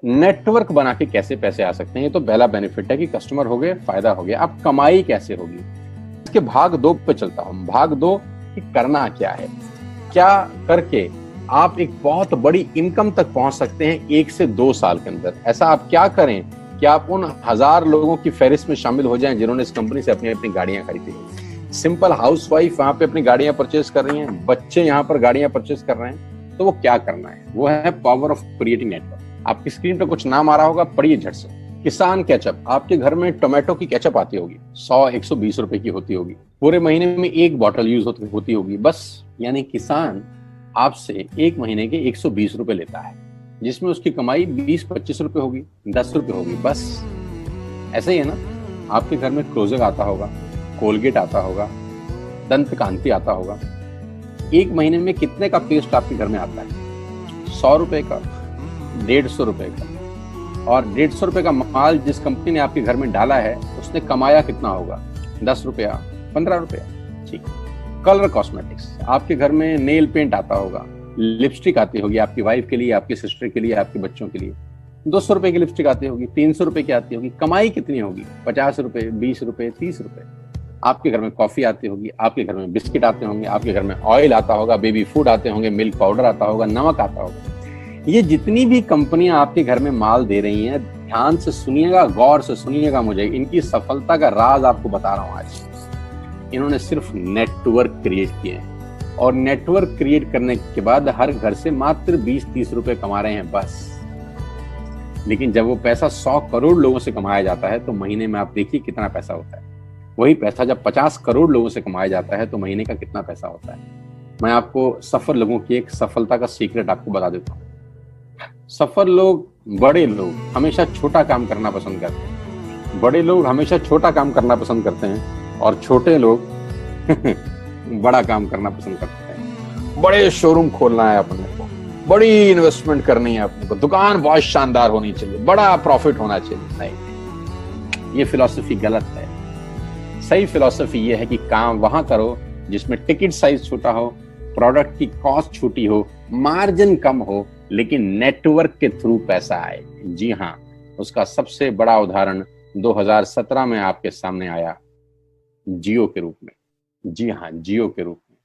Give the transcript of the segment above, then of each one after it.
Network बना के कैसे पैसे आ सकते हैं, ये तो पहला बेनिफिट है कि कस्टमर हो गए, फायदा हो गया। अब कमाई कैसे होगी, इसके भाग 2 पे चलता हूं। भाग 2 कि करना क्या है, क्या करके आप एक बहुत बड़ी इनकम तक पहुंच सकते हैं 1 से 2 साल के अंदर। ऐसा आप क्या करें कि आप उन 1000 लोगों की फहरिस्त में शामिल हो जाएं जिन्होंने इस कंपनी से अपनी अपनी गाड़ियां खरीदी। सिंपल हाउसवाइफ वहां पे अपनी गाड़ियां परचेज कर रही हैं, बच्चे यहाँ पर गाड़ियां परचेज कर रहे हैं। तो वो क्या करना है, वो है पावर ऑफ क्रिएटिंग नेटवर्क। आपकी स्क्रीन पर कुछ नाम आ रहा होगा, पढ़िए झट से। किसान केचप, आपके घर में टोमेटो की केचप आती होगी, 100-120 रुपए की होती होगी, पूरे महीने में 1 बॉटल यूज होती होगी बस। यानी किसान आपसे 1 महीने के 120 रुपए लेता है, जिसमें उसकी कमाई 20-25 रुपए होगी, 10 रुपए होगी बस। ऐसे ही है ना, आपके घर में क्लोजर आता होगा, कोलगेट आता होगा, दंत कांति आता होगा। 1 महीने में कितने का पेस्ट आपके घर में आता है? 100 रुपए का, 150 रुपए का। और 150 रुपए का माल जिस कंपनी ने आपके घर में डाला है, उसने कमाया कितना होगा? 10 रुपया, 15 रुपया। ठीक। कलर कॉस्मेटिक्स, आपके घर में नेल पेंट आता होगा, लिपस्टिक आती होगी आपकी वाइफ के लिए, आपकी सिस्टर के लिए, आपके बच्चों के लिए। 200 रुपए की लिपस्टिक आती होगी, 300 रुपए की आती होगी। कमाई कितनी होगी? 50 रुपए, 20 रुपए, 30 रुपए। आपके घर में कॉफी आती होगी, आपके घर में बिस्किट आते होंगे, आपके घर में ऑयल आता होगा, बेबी फूड आते होंगे, मिल्क पाउडर आता होगा, नमक आता होगा। ये जितनी भी कंपनियां आपके घर में माल दे रही हैं, ध्यान से सुनिएगा, गौर से सुनिएगा। मुझे इनकी सफलता का राज आपको बता रहा हूं आज। इन्होंने सिर्फ नेटवर्क क्रिएट किए हैं, और नेटवर्क क्रिएट करने के बाद हर घर से मात्र 20-30 रुपए कमा रहे हैं बस। लेकिन जब वो पैसा 100 करोड़ लोगों से कमाया जाता है, तो महीने में आप देखिए कितना पैसा होता है। वही पैसा जब 50 करोड़ लोगों से कमाया जाता है, तो महीने का कितना पैसा होता है। मैं आपको सफल लोगों की एक सफलता का सीक्रेट आपको बता देता हूँ। सफल लोग, बड़े लोग हमेशा छोटा काम करना पसंद करते हैं। बड़े लोग हमेशा छोटा काम करना पसंद करते हैं, और छोटे लोग बड़ा काम करना पसंद करते हैं। बड़े शोरूम खोलना है अपने को, बड़ी इन्वेस्टमेंट करनी है अपने को, दुकान बहुत शानदार होनी चाहिए, बड़ा प्रॉफिट होना चाहिए। नहीं, ये फिलॉसफी गलत है। सही फिलॉसफी ये है कि काम वहां करो जिसमें टिकट साइज छोटा हो, प्रोडक्ट की कॉस्ट छोटी हो, मार्जिन कम हो, लेकिन नेटवर्क के थ्रू पैसा आए। जी हाँ, उसका सबसे बड़ा उदाहरण 2017 में आपके सामने आया, जियो के रूप में। जी हाँ, जियो के रूप में,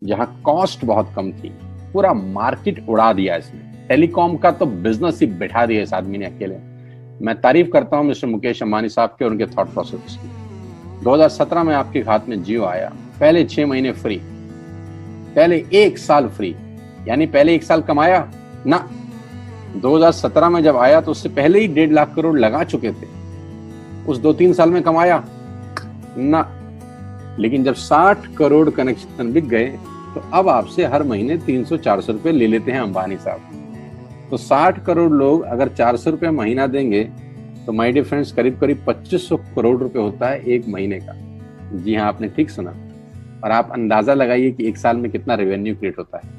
जहां कॉस्ट बहुत कम थी, पूरा मार्केट उड़ा दिया इसने। टेलीकॉम का तो बिजनेस ही बैठा दिया इस आदमी ने अकेले। मैं तारीफ करता हूं मिस्टर मुकेश अंबानी साहब के और उनके थॉट प्रोसेस की। 2017 में आपके हाथ में जियो आया, पहले 6 महीने फ्री, पहले 1 साल फ्री। यानी पहले 1 साल कमाया ना। 2017 में जब आया तो उससे पहले ही 1.5 लाख करोड़ लगा चुके थे। उस 2-3 साल में कमाया ना। लेकिन जब 60 करोड़ कनेक्शन बिक गए, तो अब आपसे हर महीने 300-400 रुपए ले लेते हैं अंबानी साहब। तो 60 करोड़ लोग अगर 400 रुपए महीना देंगे, तो माय डियर फ्रेंड्स, करीब करीब 2500 करोड़ रुपए होता है 1 महीने का। जी हाँ, आपने ठीक सुना। और आप अंदाजा लगाइए कि 1 साल में कितना रेवेन्यू क्रिएट होता है।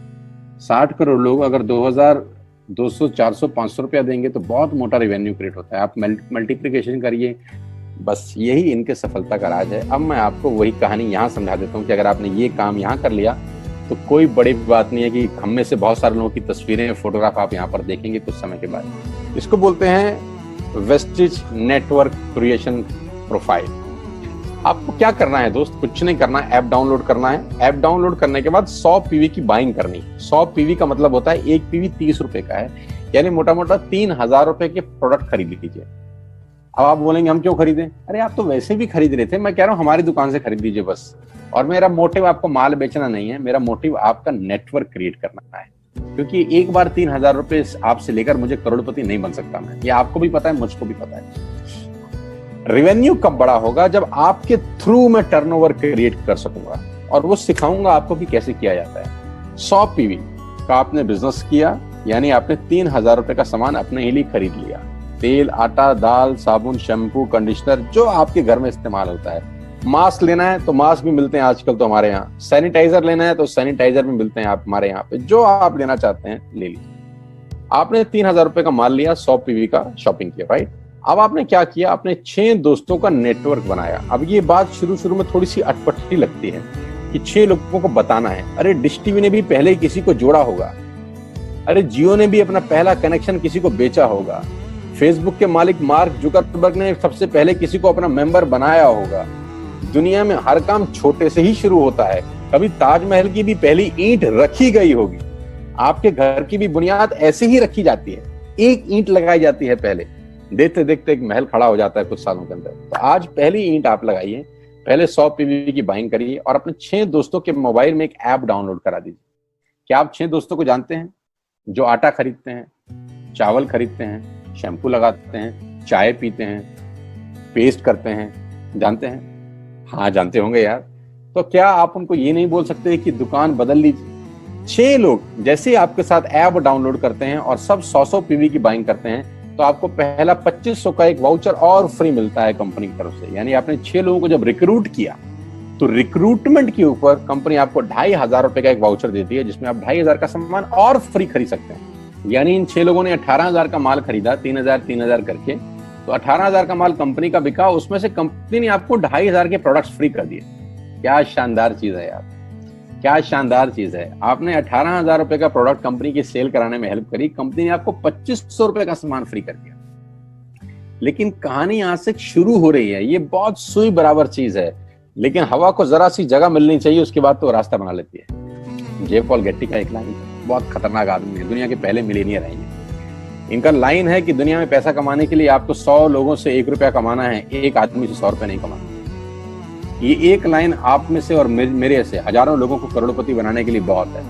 60 करोड़ लोग अगर 2200, 400, 500 रुपया देंगे, तो बहुत मोटा रेवेन्यू क्रिएट होता है। आप मल्टीप्लिकेशन करिए। बस यही इनके सफलता का राज है। अब मैं आपको वही कहानी यहाँ समझा देता हूँ कि अगर आपने ये काम यहाँ कर लिया, तो कोई बड़ी बात नहीं है कि हम में से बहुत सारे लोगों की तस्वीरें, फोटोग्राफ आप यहाँ पर देखेंगे कुछ समय के बाद। इसको बोलते हैं वेस्टिज नेटवर्क क्रिएशन प्रोफाइल। आपको क्या करना है दोस्त? कुछ नहीं करना है, ऐप डाउनलोड करना है। ऐप डाउनलोड करने के बाद 100 पीवी की बाइंग करनी है। 100 पीवी का मतलब होता है 1 पीवी 30 रुपए का है, यानी मोटा मोटा 3000 रुपए के प्रोडक्ट खरीद लीजिए। अब आप बोलेंगे हम क्यों खरीदें? अरे आप तो वैसे भी खरीद रहे थे। मैं कह रहा हूँ हमारी दुकान से खरीद लीजिए बस। और मेरा मोटिव आपको माल बेचना नहीं है, मेरा मोटिव आपका नेटवर्क क्रिएट करना है। क्योंकि एक बार 3000 रुपए आपसे लेकर मुझे करोड़पति नहीं बन सकता मैं। ये आपको भी पता है, मुझको भी पता है। रेवेन्यू कब बड़ा होगा? जब आपके थ्रू मैं टर्नओवर क्रिएट कर सकूंगा, और वो सिखाऊंगा आपको कि कैसे किया जाता है। 100 पीवी का आपने बिजनेस किया, यानी आपने 3000 रुपए का सामान अपने ही लिए खरीद लिया। तेल, आटा, दाल, साबुन, शैम्पू, कंडीशनर, जो आपके घर में इस्तेमाल होता है। मास्क लेना है तो मास्क भी मिलते हैं आजकल तो हमारे यहाँ। सैनिटाइजर लेना है तो सैनिटाइजर भी मिलते हैं आप हमारे यहाँ पे। जो आप लेना चाहते हैं ले लीजिए। आपने 3000 रुपए का माल लिया, 100 पीवी का शॉपिंग किया, राइट? अब आपने क्या किया? आपने 6 दोस्तों का नेटवर्क बनाया। अब ये बात शुरू में थोड़ी सी अटपटी लगती है कि 6 लोगों को बताना है। अरे डिश टीवी ने भी पहले किसी को जोड़ा होगा। अरे जियो ने भी अपना पहला कनेक्शन किसी को बेचा होगा। फेसबुक के मालिक मार्क जुकरबर्ग ने सबसे पहले किसी को अपना मेंबर बनाया होगा। दुनिया में हर काम छोटे से ही शुरू होता है। कभी ताजमहल की भी पहली ईंट रखी गई होगी। आपके घर की भी बुनियाद ऐसे ही रखी जाती है, एक ईंट लगाई जाती है पहले, देखते देखते एक महल खड़ा हो जाता है कुछ सालों के अंदर। तो आज पहली ईंट आप लगाइए, पहले 100 पीवी की बाइंग करिए और अपने 6 दोस्तों के मोबाइल में एक ऐप डाउनलोड करा दीजिए। क्या आप 6 दोस्तों को जानते हैं जो आटा खरीदते हैं, चावल खरीदते हैं, शैम्पू लगाते हैं, चाय पीते हैं, पेस्ट करते हैं? जानते हैं? हाँ जानते होंगे यार। तो क्या आप उनको ये नहीं बोल सकते कि दुकान बदल लीजिए? 6 लोग जैसे आपके साथ ऐप डाउनलोड करते हैं और सब 100 पीवी की बाइंग करते हैं तो आपको पहला 2500 का एक वाउचर और फ्री मिलता है कंपनी की तरफ से। यानी आपने 6 लोगों को जब रिक्रूट किया तो रिक्रूटमेंट के ऊपर कंपनी आपको 2500 रुपए का एक वाउचर देती है जिसमें आप 2500 का सामान और फ्री खरीद सकते हैं। यानी इन 6 लोगों ने 18,000 का माल खरीदा, 3,000 करके, तो 18,000 का माल कंपनी का बिका, उसमें से कंपनी ने आपको 2500 के प्रोडक्ट्स फ्री कर दिए। क्या शानदार चीज है यार, क्या शानदार चीज है। आपने 18,000 रुपए का प्रोडक्ट कंपनी की सेल कराने में हेल्प करी, कंपनी ने आपको 2500 रुपए का सामान फ्री कर दिया। लेकिन कहानी यहां से शुरू हो रही है। ये बहुत सुई बराबर चीज है, लेकिन हवा को जरा सी जगह मिलनी चाहिए, उसके बाद तो रास्ता बना लेती है। जे पॉल गेट्टी का एक लाइन, बहुत खतरनाक आदमी है, दुनिया के पहले मिलियनियर हैं ये। इनका लाइन है कि दुनिया में पैसा कमाने के लिए आपको 100 लोगों से 1 रुपया कमाना है, एक आदमी से 100 रुपया नहीं कमाना। ये एक लाइन आप में से और मेरे से हजारों लोगों को करोड़पति बनाने के लिए बहुत है।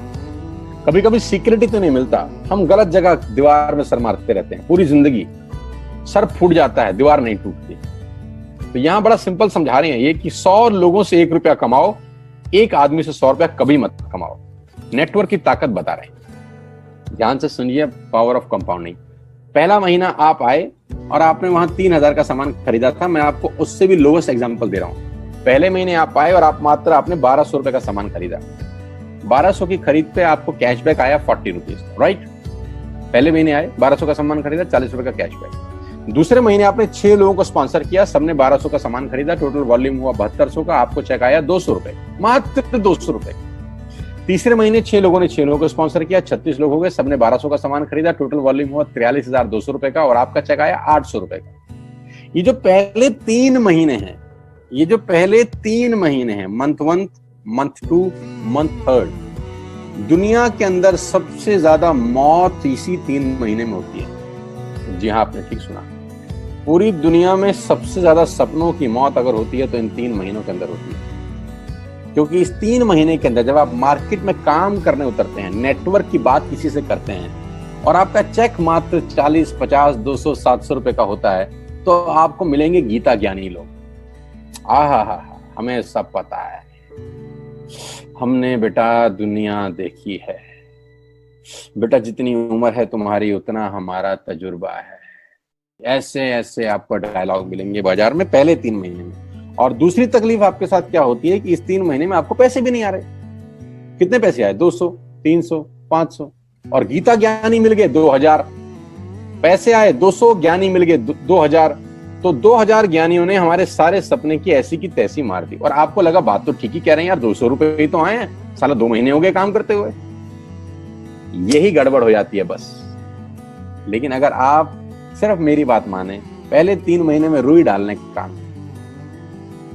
कभी कभी सिक्योरिटी तो नहीं मिलता, हम गलत जगह दीवार में सर मारते रहते हैं, पूरी जिंदगी सर फूट जाता है, दीवार नहीं टूटती। तो यहां बड़ा सिंपल समझा रहे हैं ये कि 100 लोगों से 1 रुपया कमाओ, एक आदमी से 100 रुपया कभी मत कमाओ। नेटवर्क की ताकत बता रहे हैं, ध्यान से सुनिए, पावर ऑफ कंपाउंडिंग। पहला महीना आप आए और आपने वहां 3,000 का सामान खरीदा था। मैं आपको उससे भी लोएस्ट एग्जांपल दे रहा हूं। पहले महीने आप आए और आप मात्र आपने 1200 रुपए का सामान खरीदा। 1200 की खरीद पे आपको कैशबैक आया 40 रुपीज, राइट? पहले महीने आए, 1200 का सामान खरीदा, 40 रुपए का कैशबैक। दूसरे महीने आपने 6 लोगों को स्पॉन्सर किया, सबने 1200 का सामान खरीदा, टोटल वॉल्यूम हुआ 7200 का, आपको चेक आया 200 रुपए, मात्र 200 रुपए। तीसरे महीने 6 लोगों ने 6 लोगों को स्पॉन्सर किया, 36 लोग हो गए, सबने 1200 का सामान खरीदा, टोटल वॉल्यूम हुआ 43,200 रुपए का, और आपका चेक आया 800 रुपए का। ये जो पहले 3 महीने हैं, ये जो पहले 3 महीने हैं, मंथ 1, मंथ 2, मंथ 3, दुनिया के अंदर सबसे ज्यादा मौत इसी 3 महीने में होती है। जी हाँ, आपने ठीक सुना, पूरी दुनिया में सबसे ज्यादा सपनों की मौत अगर होती है तो इन 3 महीनों के अंदर होती है। क्योंकि इस 3 महीने के अंदर जब आप मार्केट में काम करने उतरते हैं, नेटवर्क की बात किसी से करते हैं और आपका चेक मात्र 40, 50, 200, 700 रुपए का होता है, तो आपको मिलेंगे गीता ज्ञानी लोग। आहा, हमें सब पता है, हमने बेटा दुनिया देखी है, बेटा जितनी उम्र है तुम्हारी उतना हमारा तजुर्बा है। ऐसे ऐसे आपको डायलॉग मिलेंगे बाजार में पहले 3 महीने में। और दूसरी तकलीफ आपके साथ क्या होती है कि इस 3 महीने में आपको पैसे भी नहीं आ रहे। कितने पैसे आए? 200, 300, 500, और गीता ज्ञानी मिल गए 2000। पैसे आए 200, ज्ञानी मिल गए 2000, तो 2000 ज्ञानियों ने हमारे सारे सपने की ऐसी की तैसी मार दी। और आपको लगा बात तो ठीक ही कह रहे हैं यार, 200 रुपए ही तो आए हैं, साला 2 महीने हो गए काम करते हुए। यही गड़बड़ हो जाती है बस। लेकिन अगर आप सिर्फ मेरी बात माने, पहले 3 महीने में रुई डालने का काम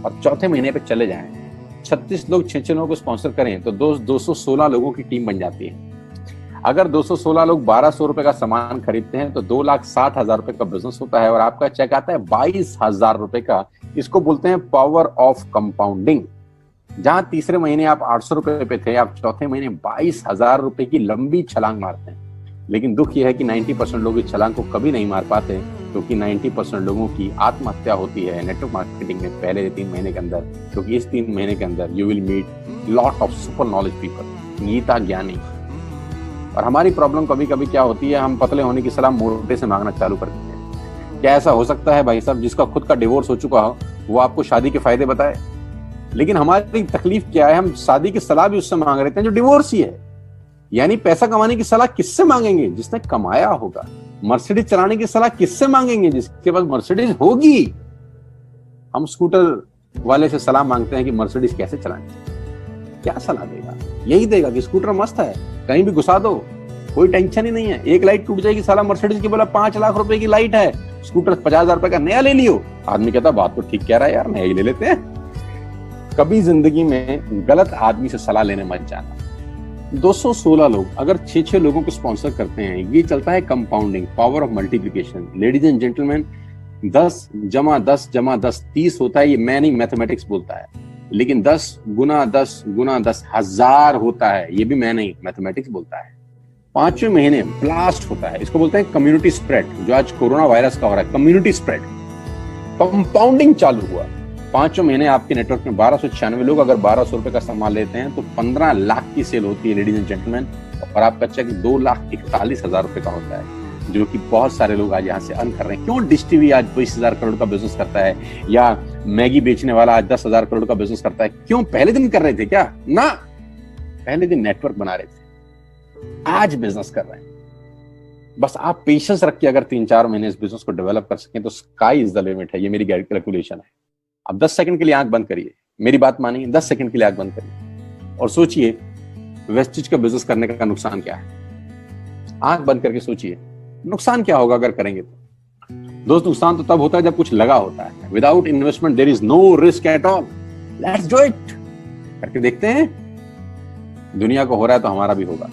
और चौथे महीने पे चले जाएं, 36 लोग 6 लोगों को स्पॉन्सर करें तो 216 लोगों की टीम बन जाती है। अगर 216 लोग 1200 रुपए का सामान खरीदते हैं तो 2,60,000 रुपए का बिजनेस होता है और आपका चेक आता है 22,000 रुपए का। इसको बोलते हैं पावर ऑफ कंपाउंडिंग। जहां तीसरे महीने आप 800 रुपए पे थे, आप चौथे महीने 22,000 रुपए की लंबी छलांग मारते हैं। लेकिन दुख यह है कि 90% लोग इस छलांग को कभी नहीं मार पाते, क्योंकि 90% लोगों की आत्महत्या होती है नेटवर्क मार्केटिंग में पहले 3 महीने के अंदर। क्योंकि इस 3 महीने के अंदर you will meet lot of super knowledge people, Gita ज्ञानी। और हमारी प्रॉब्लम कभी कभी क्या होती है, हम पतले होने की सलाह मोटे से मांगना चालू कर देते हैं। क्या ऐसा हो सकता है भाई साहब, जिसका खुद का डिवोर्स हो चुका हो वो आपको शादी के फायदे बताए? लेकिन हमारी तकलीफ क्या है, हम शादी की सलाह भी उससे मांग रहे हैं जो डिवोर्स ही है। यानी पैसा कमाने की सलाह किससे मांगेंगे? जिसने कमाया होगा। मर्सिडीज चलाने की सलाह किससे मांगेंगे? जिसके पास मर्सिडीज होगी। हम स्कूटर वाले से सलाह मांगते हैं कि मर्सिडीज कैसे चलाएं। क्या सलाह देगा? यही देगा कि स्कूटर मस्त है, कहीं भी घुसा दो, कोई टेंशन ही नहीं है। एक लाइट टूट जाएगी, साला मर्सिडीज की बोला 5 लाख रुपए की लाइट है, स्कूटर 50,000 रुपए का नया ले लियो। आदमी कहता बात तो ठीक कह रहा है यार, नया ही ले लेते हैं। कभी जिंदगी में गलत आदमी से सलाह लेने मत जाना। 216 लोग अगर 6-6 लोगों को स्पॉन्सर करते हैं, ये चलता है compounding, power of multiplication. Ladies and gentleman, 10 × 10 × 10 30 होता है। ये मैं नहीं, मैथमेटिक्स बोलता है। लेकिन 10 × 10 × 10 1000 होता है। ये भी मैं नहीं, मैथमेटिक्स बोलता है। 5वें महीने ब्लास्ट होता है, इसको बोलते हैं कम्युनिटी स्प्रेड, जो आज कोरोना वायरस का हो रहा है। कम्युनिटी स्प्रेड, कंपाउंडिंग चालू हुआ। 5वें महीने आपके नेटवर्क में 1296 लोग अगर 1200 रुपए का सामान लेते हैं तो 15 लाख की सेल होती है लेडीज एंड जेंटलमैन। और आपका चेक 2,41,000 रुपए का होता है, जो कि बहुत सारे लोग आज यहाँ से अर्न कर रहे हैं। क्यों डिश टीवी आज 20,000 करोड़ का बिजनेस करता है, या मैगी बेचने वाला आज 10,000 करोड़ का बिजनेस करता है? क्यों? पहले दिन कर रहे थे क्या? ना, पहले दिन नेटवर्क बना रहे थे, आज बिजनेस कर रहे हैं। बस आप पेशेंस रख के अगर 3-4 महीने इस बिजनेस को डेवलप कर सकें तो स्काई इज द लिमिट है। ये मेरी कैलकुलेशन है। अब 10 सेकंड के लिए आंख बंद करिए, मेरी बात मानिए, 10 सेकंड के लिए आंख बंद करिए और सोचिए वेस्टेज का बिजनेस करने का नुकसान क्या है। आंख बंद करके सोचिए नुकसान क्या होगा अगर करेंगे तो। दोस्त, नुकसान तो तब होता है जब कुछ लगा होता है। Without investment there is no risk at all. Let's do it. करके देखते हैं, दुनिया को हो रहा है तो हमारा भी होगा।